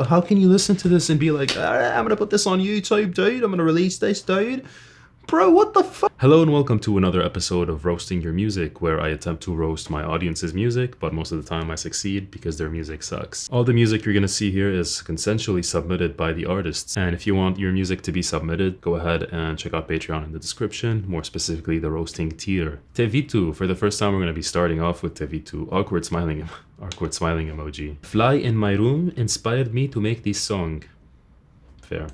But how can you listen to this and be like, I'm gonna put this on YouTube, dude, I'm gonna release this, dude? Bro, what the fuck? Hello and welcome to another episode of Roasting Your Music, where I attempt to roast my audience's music, but most of the time I succeed because their music sucks. All the music you're gonna see here is consensually submitted by the artists, and if you want your music to be submitted, go ahead and check out Patreon in the description, more specifically the roasting tier. Tevitu, for the first time we're gonna be starting off with Tevitu. Awkward smiling emoji. Fly in my room inspired me to make this song. Fair.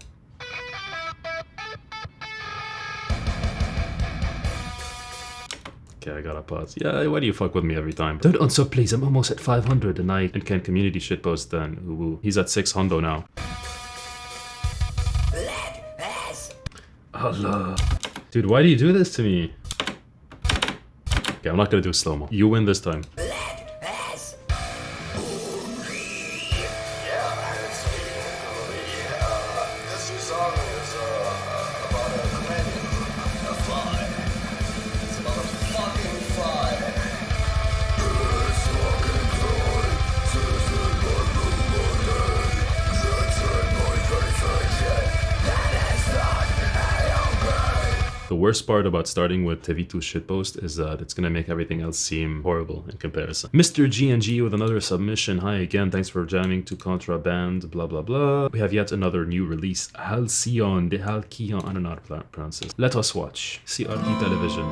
Okay, I gotta pause. Yeah, why do you fuck with me every time? Dude, unsub please, I'm almost at 500 and I can community shitpost then. Ooh, he's at 600 now. Allah. Dude, why do you do this to me? Okay, I'm not gonna do slow-mo. You win this time. The worst part about starting with Tevitu's shitpost is that it's gonna make everything else seem horrible in comparison. Mr. GNG with another submission. Hi again, thanks for jamming to Contraband, blah blah blah. We have yet another new release, Halcyon, de Halcyon, I don't know how to pronounce this. Let us watch. CRT television.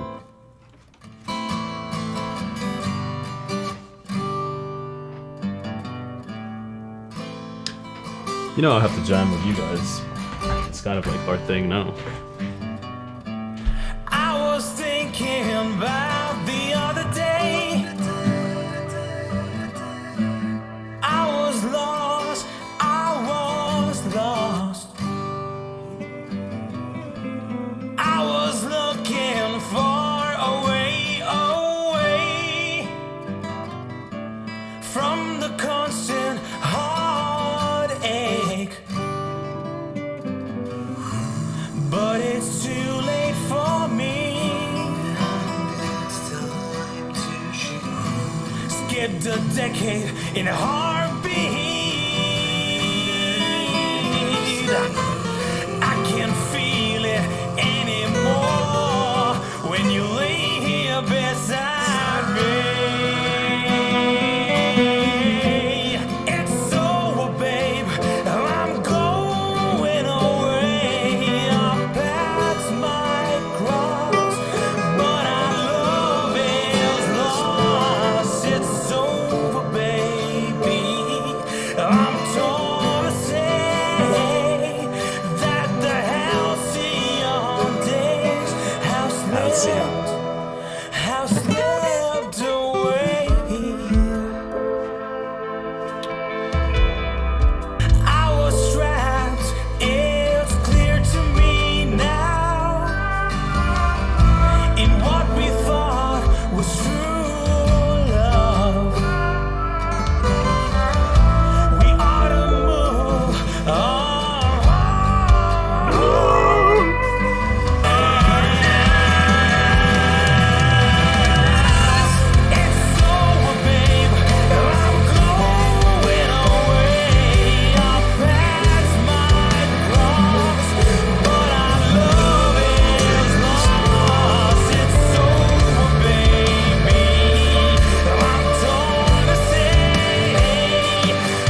You know I have to jam with you guys. It's kind of like our thing now. About the other day, I was lost, I was looking far away from the constant heartache, but it's too late for me. Skipped a decade in a heartbeat. I can't feel it anymore when you lay here beside me. It's over, babe. I'm going away. Our paths might cross, but our love is lost. It's over, baby. I'm torn to say that the halcyon days have slipped away. I was trapped, it's clear to me now, in what we thought was true love. We ought to move on. It's over, babe. I'm going away. Our paths might cross, but our love is lost. It's over, baby. I'm torn to say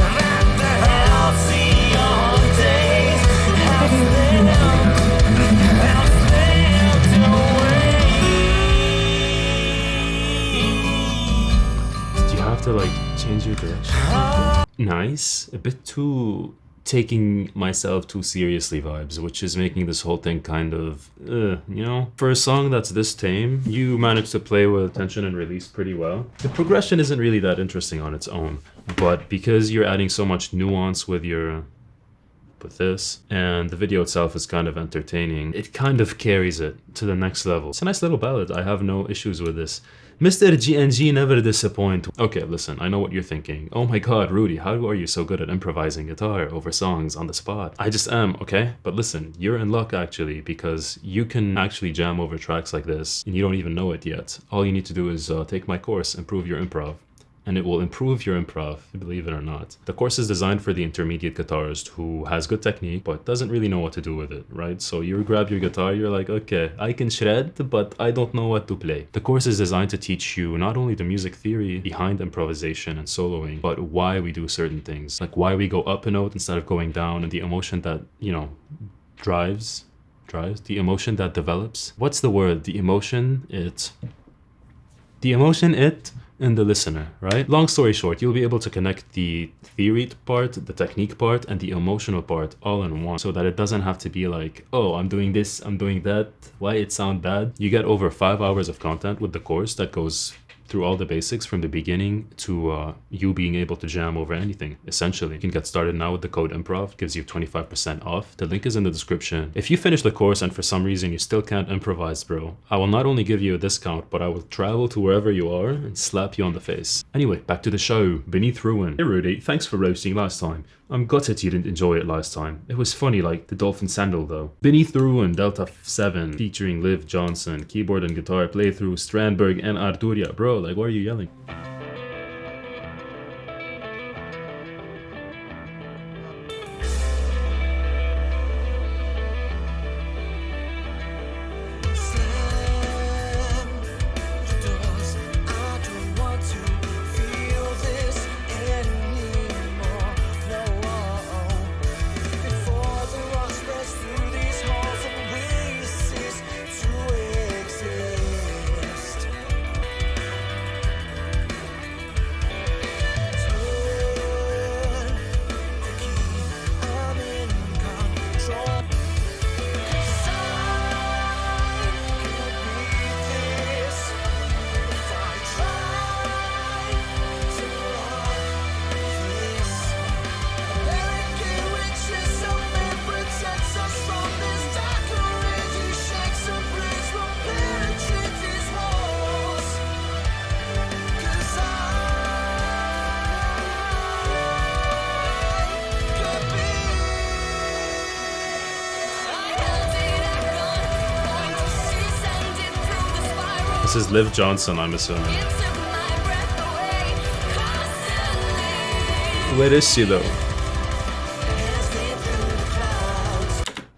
that the halcyon days have slipped away. Did you have to like change your direction? Nice. A bit too taking myself too seriously vibes, which is making this whole thing kind of, you know? For a song that's this tame, you managed to play with tension and release pretty well. The progression isn't really that interesting on its own, but because you're adding so much nuance with this, and the video itself is kind of entertaining, it kind of carries it to the next level. It's a nice little ballad. I have no issues with this. Mr. GNG never disappoint. Okay, listen, I know what you're thinking. Oh my god, Rudy, how are you so good at improvising guitar over songs on the spot? I just am, okay? But listen, you're in luck actually, because you can actually jam over tracks like this, and you don't even know it yet. All you need to do is take my course, improve your improv. and it will improve your improv, believe it or not. The course is designed for the intermediate guitarist who has good technique but doesn't really know what to do with it, right? So you grab your guitar, you're like, okay, I can shred, but I don't know what to play. The course is designed to teach you not only the music theory behind improvisation and soloing, but why we do certain things, like why we go up a note instead of going down, and the emotion that, you know, drives, the emotion that develops. What's the word? The emotion, it and the listener, right? Long story short, you'll be able to connect the theory part, the technique part, and the emotional part all in one, so that it doesn't have to be like, oh, I'm doing this, I'm doing that, why it sound bad? You get over 5 hours of content with the course that goes through all the basics from the beginning to you being able to jam over anything, essentially. You can get started now with the code IMPROV, gives you 25% off. The link is in the description. If you finish the course and for some reason you still can't improvise, bro, I will not only give you a discount, but I will travel to wherever you are and slap you on the face. Anyway, back to the show. Beneath Ruin. Hey Rudy, thanks for roasting last time. I'm gutted you didn't enjoy it last time. It was funny like the Dolphin Sandal though. Beneath the Ruin, Delta 7, featuring Liv Johnson, keyboard and guitar playthrough, Strandberg and Arturia. Bro, like, why are you yelling? This is Liv Johnson, I'm assuming. Where is she though?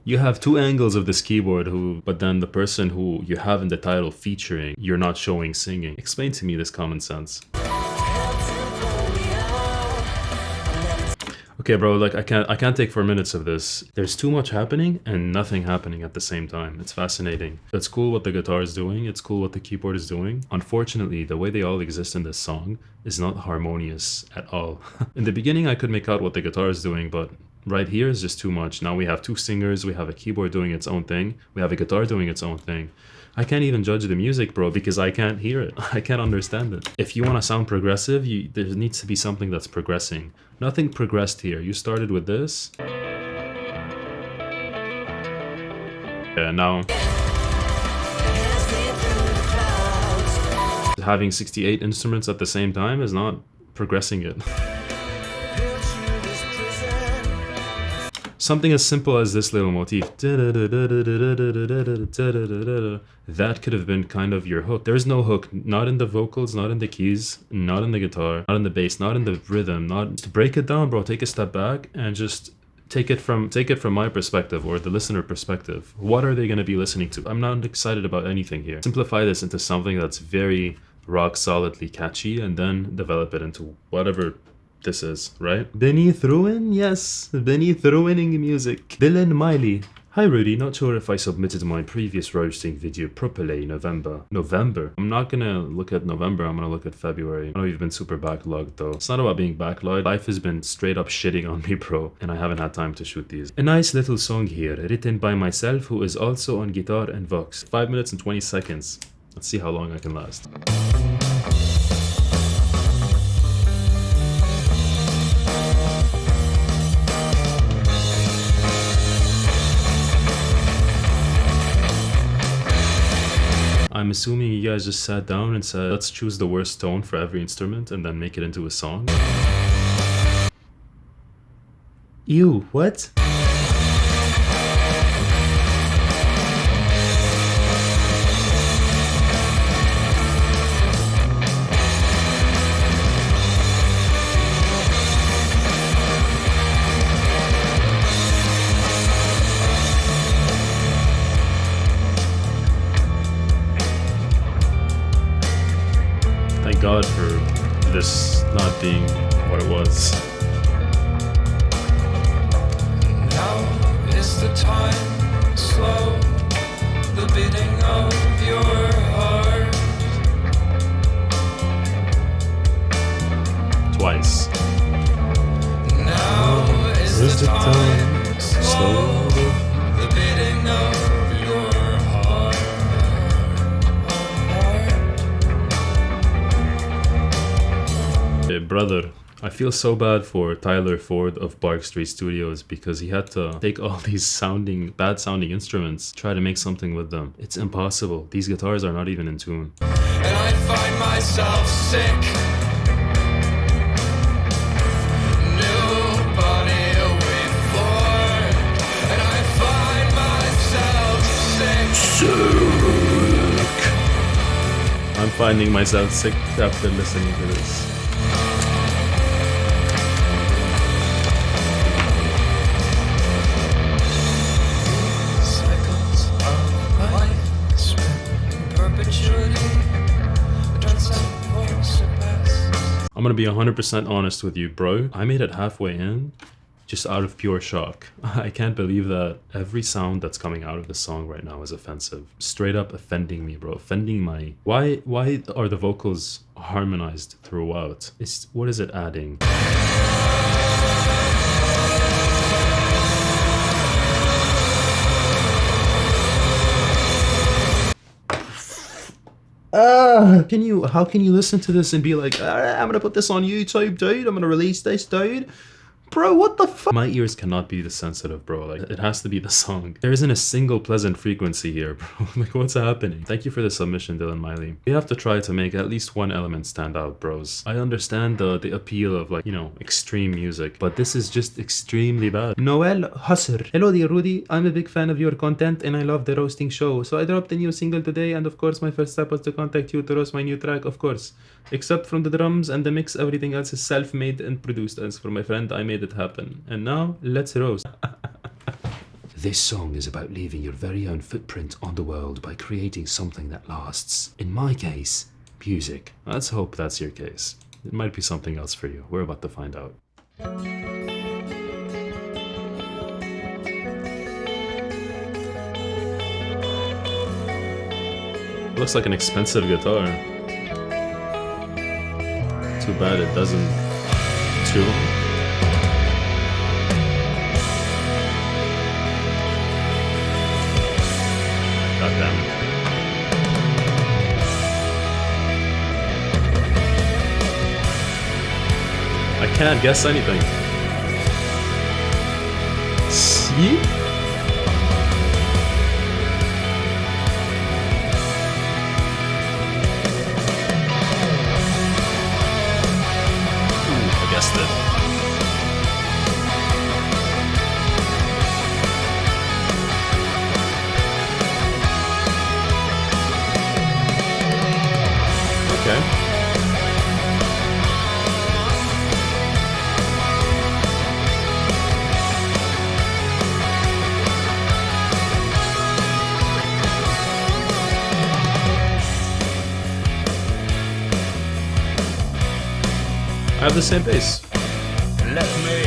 You have two angles of this keyboard but then the person who you have in the title featuring, you're not showing singing. Explain to me this common sense. Okay, bro, like I can't take 4 minutes of this. There's too much happening and nothing happening at the same time. It's fascinating. It's cool what the guitar is doing. It's cool what the keyboard is doing. Unfortunately, the way they all exist in this song is not harmonious at all. In the beginning, I could make out what the guitar is doing, but right here is just too much. Now we have two singers, we have a keyboard doing its own thing, we have a guitar doing its own thing. I can't even judge the music, bro, because I can't hear it. I can't understand it. If you want to sound progressive, there needs to be something that's progressing. Nothing progressed here. You started with this. Yeah, now having 68 instruments at the same time is not progressing it. Something as simple as this little motif. That could have been kind of your hook. There's no hook, not in the vocals, not in the keys, not in the guitar, not in the bass, not in the rhythm, not to break it down, bro. Take a step back and just take it from my perspective or the listener perspective. What are they going to be listening to? I'm not excited about anything here. Simplify this into something that's very rock solidly catchy and then develop it into whatever this is, right? Beneath Ruin? Yes, Beneath Ruining music. Dylan MILEY. Hi Rudy, not sure if I submitted my previous roasting video properly. November. I'm not gonna look at November, I'm gonna look at February. I know you've been super backlogged though. It's not about being backlogged. Life has been straight up shitting on me, bro, and I haven't had time to shoot these. A nice little song here, written by myself, who is also on guitar and vox. 5 minutes and 20 seconds. Let's see how long I can last. I'm assuming you guys just sat down and said, let's choose the worst tone for every instrument and then make it into a song. Ew, what? God for this not being what it was. Now is the time, slow the beating of your heart. Twice. Now is the time, slow the beating of your heart. Hey, brother, I feel so bad for Tyler Ford of Bark Street Studios because he had to take all these bad sounding instruments, try to make something with them. It's impossible. These guitars are not even in tune. And I find myself sick. New body to wait for. And I find myself sick. I'm finding myself sick after listening to this. Cycles of life spin in perpetuity. I'm gonna be 100% honest with you, bro. I made it halfway in just out of pure shock. I can't believe that every sound that's coming out of the song right now is offensive. Straight up offending me, bro. Offending my... Why are the vocals harmonized throughout? What is it adding? How can you listen to this and be like, I'm gonna put this on YouTube, dude. I'm gonna release this, dude. Bro, what the fuck? My ears cannot be this sensitive, bro. Like, it has to be the song. There isn't a single pleasant frequency here, bro. Like, what's happening? Thank you for the submission, Dylan Miley. We have to try to make at least one element stand out, bros. I understand the appeal of, like, you know, extreme music, but this is just extremely bad. NOEL, HUSSER. Hello dear Rudy, I'm a big fan of your content and I love the roasting show. So I dropped a new single today and of course my first step was to contact you to roast my new track, of course. Except from the drums and the mix, everything else is self-made and produced. As for my friend, I made it happen. And now, let's roast. This song is about leaving your very own footprint on the world by creating something that lasts. In my case, music. Let's hope that's your case. It might be something else for you. We're about to find out. Looks like an expensive guitar. Too bad it doesn't tune. God damn it. I can't guess anything. See? Okay. I have the same bass. Let me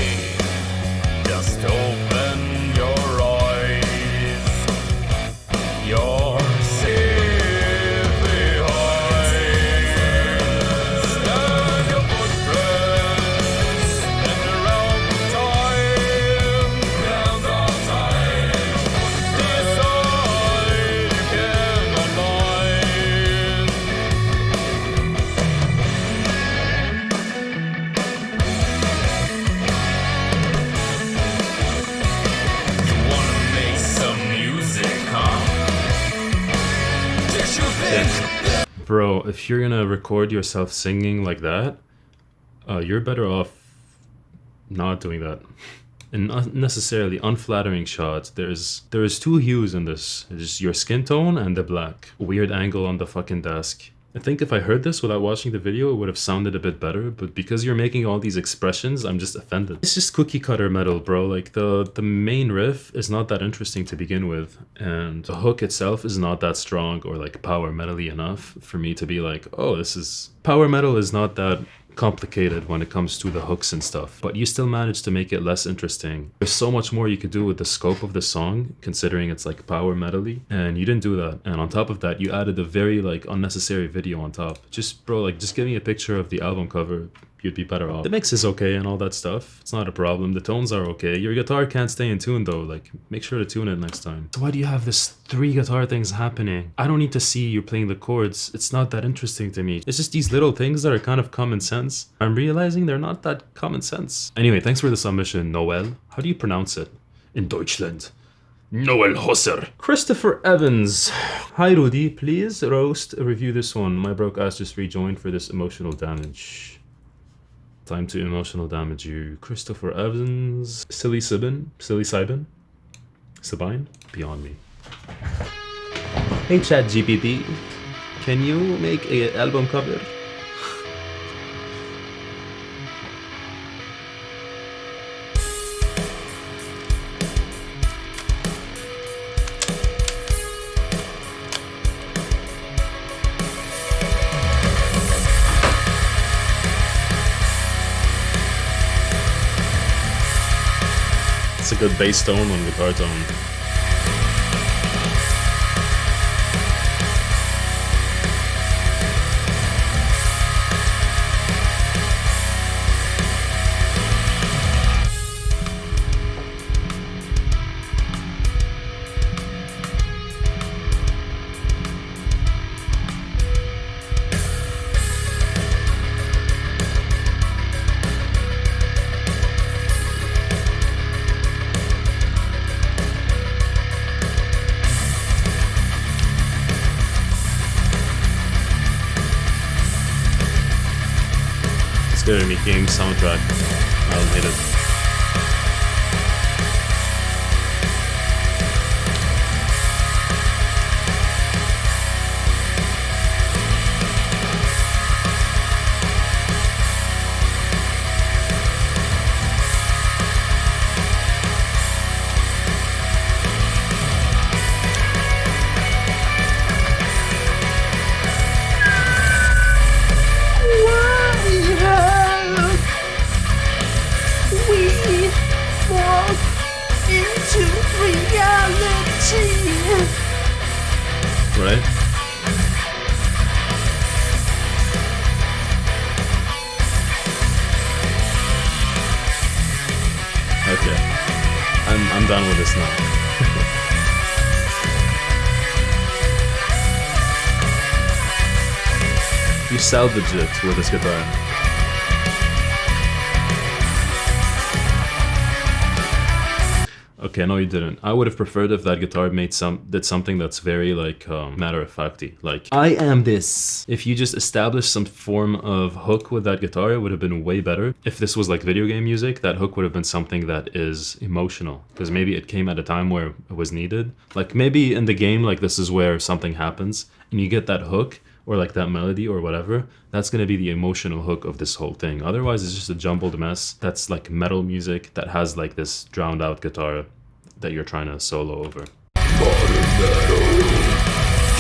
just open your eyes. Your safe behind. Stand your footprints and around time. Round our time. Decide you cannot mind. Bro, if you're gonna record yourself singing like that, you're better off not doing that. An unnecessarily unflattering shot. There's two hues in this. It's your skin tone and the black. Weird angle on the fucking desk. I think if I heard this without watching the video, it would have sounded a bit better, but because you're making all these expressions, I'm just offended. It's just cookie cutter metal, bro. Like the main riff is not that interesting to begin with, and the hook itself is not that strong or like power metal-y enough for me to be like, oh, this is... Power metal is not that complicated when it comes to the hooks and stuff, but you still manage to make it less interesting. There's so much more you could do with the scope of the song, considering it's like power metal-y, and you didn't do that. And on top of that, you added a very like unnecessary video on top. Just, bro, like just give me a picture of the album cover, you'd be better off. The mix is okay and all that stuff, it's not a problem. The tones are okay. Your guitar can't stay in tune though, like make sure to tune it next time. So why do you have this 3 guitar things happening? I don't need to see you playing the chords, it's not that interesting to me. It's just these little things that are kind of common sense. I'm realizing they're not that common sense. Anyway, thanks for the submission, Noel. How do you pronounce it? In Deutschland. Noel HUSSER. Christopher Evans. Hi Rudy, please roast review this one. My broke ass just rejoined for this emotional damage. Time to emotional damage you. Christopher Evans. Silly Sabine? Sabine? Beyond me. Hey Chat GPT, can you make an album cover? It's a good bass tone on guitar tone. Scaring me game soundtrack. I'll hate it. Right? Okay. I'm done with this now. You salvaged it with this guitar. Okay, no you didn't. I would have preferred if that guitar did something that's very like matter-of-facty. Like, I am this. If you just established some form of hook with that guitar, it would have been way better. If this was like video game music, that hook would have been something that is emotional. Because maybe it came at a time where it was needed. Like maybe in the game, like this is where something happens and you get that hook or like that melody or whatever. That's gonna be the emotional hook of this whole thing. Otherwise, it's just a jumbled mess that's like metal music that has like this drowned out guitar that you're trying to solo over. Modern metal.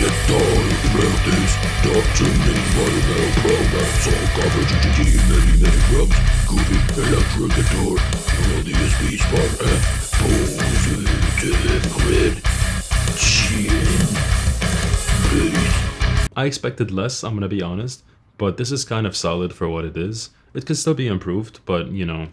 Get down about this. Talk to me. Modern metal programs. All coverage GG. Many grubs. Groovy electric guitar. All the USB spot F. Positive grid. Chin. Bass. I expected less, I'm gonna be honest, but this is kind of solid for what it is. It could still be improved, but you know,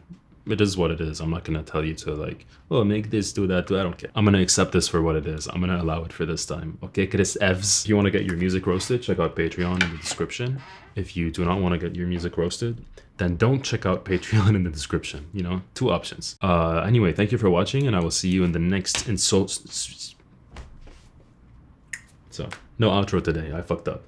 it is what it is. I'm not gonna tell you to like, oh, make this, do that, I don't care. I'm gonna accept this for what it is. I'm gonna allow it for this time. Okay, Chris Evs. If you wanna get your music roasted, check out Patreon in the description. If you do not wanna get your music roasted, then don't check out Patreon in the description. You know, 2 options. Anyway, thank you for watching and I will see you in the next insult. So, no outro today, I fucked up.